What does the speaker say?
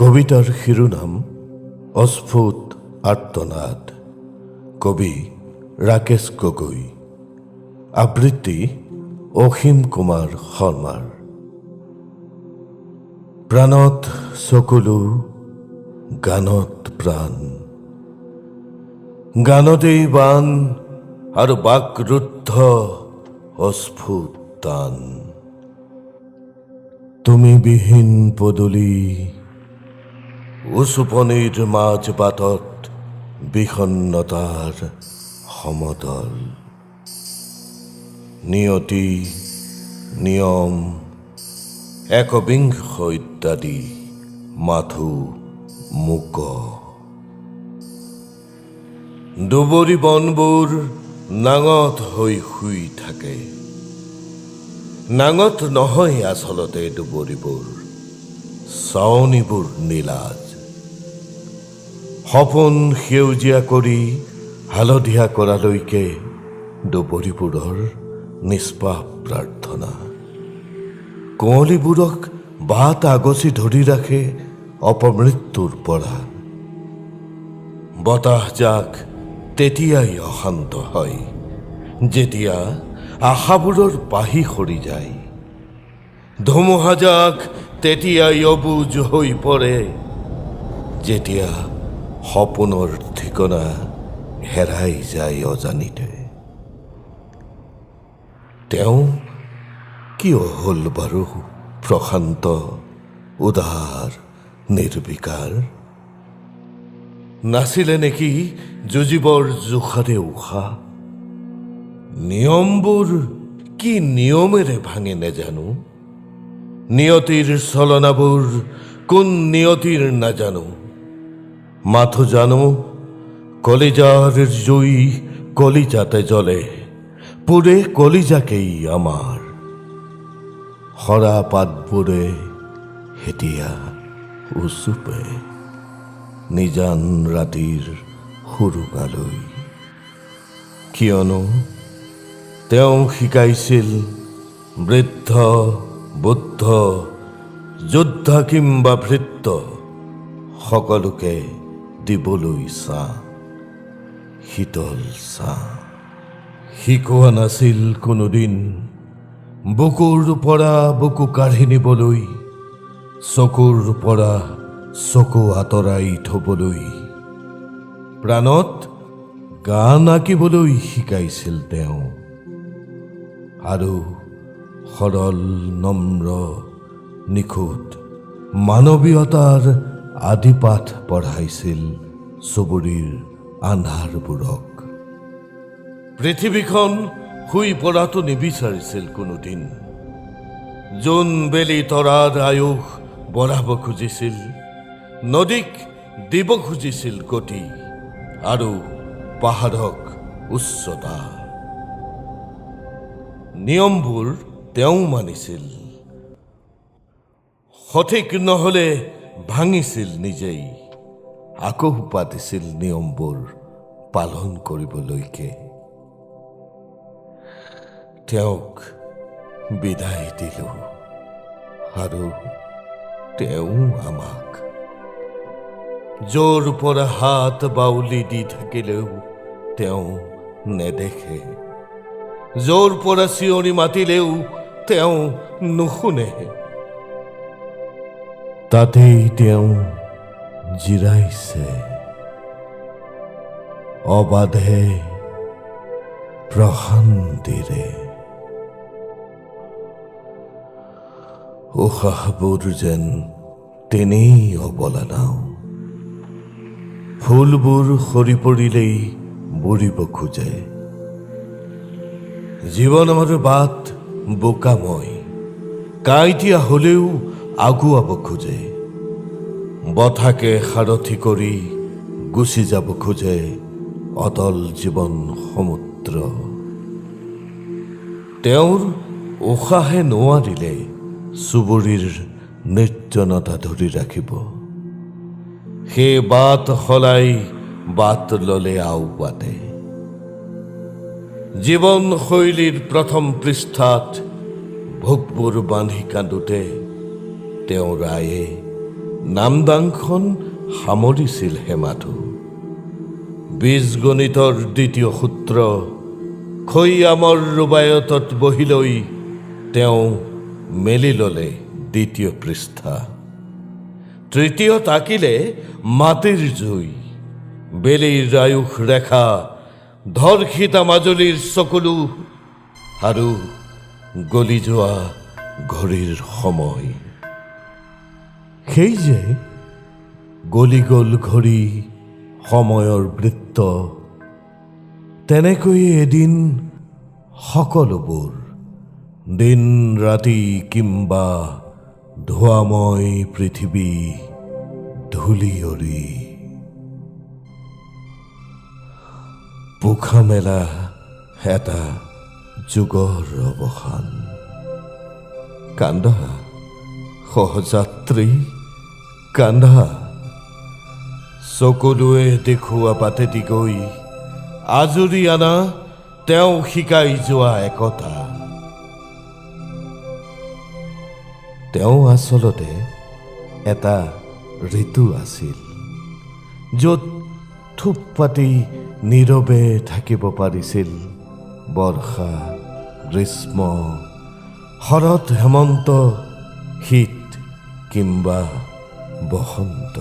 কবিতাৰ শিৰোনাম অস্ফুট আৰ্তনাদ। কবি ৰাকেশ গগৈ। আবৃত্তি অসীম কুমাৰ শৰ্মাৰ। প্ৰাণত চকুলো গানত প্ৰাণ, গানতেই বান আৰু বাকৰুদ্ধ অস্ফুট তান। তুমি বিহীন পদূলি উচুপনিৰ মাজ বাটত বিষণ্ণতাৰ সমতল। নিয়তি নিয়ম একবিংশ ইত্যাদি মাথো মুক। দুবৰি বনবোৰ নাঙত হৈ শুই থাকে। নাঙত নহয় আচলতে দুবৰিবোৰ, চাৱনীবোৰ নীলাজ। সপোন সেউজীয়া কৰি হালধীয়া কৰালৈকে দুবৰিবোৰৰ নিষ্পাপ প্ৰাৰ্থনা। কুঁৱলীবোৰক বাট আগচি ধৰি ৰাখে অপমৃত্যুৰ পৰা। বতাহজাক তেতিয়াই অশান্ত হয় যেতিয়া আশাবোৰৰ পাহি সৰি যায়। ধুমুহাজাক তেতিয়াই অবুজ হৈ পৰে যেতিয়া সপোনৰ ঠিকনা হেৰাই যায় অজানিতে। তেওঁ কিয় হ'ল বাৰু প্ৰশান্ত, উদাৰ, নিৰ্বিকাৰ? নাছিলে নেকি যুঁজিবৰ জোখাৰে উশাহ? নিয়মবোৰ কি নিয়মেৰে ভাঙে নেজানো। নিয়তিৰ চলনাবোৰ কোন নিয়তিৰ নাজানো। মাথো জানো কলিজাৰ জুই কলিজাতে জ্বলে, পুৰে কলিজাকেই আমাৰ। সৰা পাতবোৰে এতিয়া উচুপে নিজান ৰাতিৰ সুৰুঙালৈ। কিয়নো তেওঁ শিকাইছিল বৃদ্ধ বুদ্ধ যোদ্ধা কিম্বা ভৃত্য সকলোকে দিবলৈ ছাঁ, শীতল ছাঁ। শিকোৱা নাছিল কোনোদিন বুকুৰ পৰা বুকু কাঢ়ি নিবলৈ, চকুৰ পৰা চকু আঁতৰাই থবলৈ। প্ৰাণত গান আঁকিবলৈ শিকাইছিল তেওঁ, আৰু সৰল নম্ৰ নিখুঁত মানৱীয়তাৰ আদিপাঠ পঢ়াইছিল চুবুৰীৰ আন্ধাৰবোৰক। পৃথিৱীখন শুই পৰাটো নিবিচাৰিছিল কোনোদিন। জোন বেলি তৰাৰ আয়ুস বঢ়াব খুজিছিল, নদীক দিব খুজিছিল গতি আৰু পাহাৰক উচ্চতা। নিয়মবোৰ তেওঁ মানিছিল, সঠিক নহলে ভাঙিছিল নিজেই, আকৌ পাতিছিল নিয়মবোৰ পালন কৰিবলৈকে। তেওঁক বিদায় দিলো আৰু তেওঁ আমাক। জোৰ পৰা হাত বাউলি দি থাকিলেও তেওঁ নেদেখে, জোৰ পৰা চিঞৰি মাতিলেও তেওঁ নুশুনে। তাতেই তেওঁ জিৰাইছে অবাধে প্ৰশান্তিৰে। উশাহবোৰ যেন তেনেই অবলা নাও, ফুলবোৰ সৰি পৰিলেই বুৰিব খোজে। জীৱনৰ বাট বোকাময়, কাঁইটীয়া হলেও আগুৱাব খোজে। বথাকে সাৰথি কৰি গুচি যাব খোজে অতল জীৱন সমুদ্ৰ। তেওঁৰ উশাহে নোৱাৰিলে চুবুৰীৰ নিৰ্জনতা ধৰি ৰাখিব। সেই বাট সলাই বাট ললে আও বাটে। জীৱনশৈলীৰ প্ৰথম পৃষ্ঠাত ভোকবোৰ বান্ধি কান্দোতে তেওঁৰ আয়ে নামদাংখন সামৰিছিল হেমাধু। বীজগণিতৰ দ্বিতীয় সূত্ৰ খৈয়ামৰ ৰুবায়তত বহি লৈ তেওঁ মেলি ল'লে দ্বিতীয় পৃষ্ঠা। তৃতীয় তাকিলে মাটিৰ জুই, বেলিৰ আয়ুস ৰেখা, ধৰ্ষিতা মাজুলীৰ চকুলো আৰু গলি যোৱা ঘড়ীৰ সময়। সেই যে গলি গ'ল ঘড়ী, সময়ৰ বৃত্ত, তেনেকৈয়ে এদিন সকলোবোৰ দিন ৰাতি কিম্বা ধোঁৱাময় পৃথিৱী ধূলিয়ৰি। পোখা মেলা এটা যুগৰ অৱসান। কান্দা সহযাত্ৰী কান্দা, চকুলোৱে দেখুওৱা বাটেদি গৈ আজৰি আনা তেওঁ শিকাই যোৱা একতা। তেওঁ আচলতে এটা ঋতু আছিল, য'ত থোপ পাতি নীৰৱে থাকিব পাৰিছিল বৰ্ষা, গ্ৰীষ্ম, শৰৎ, হেমন্ত, শীত কিম্বা বসন্ত।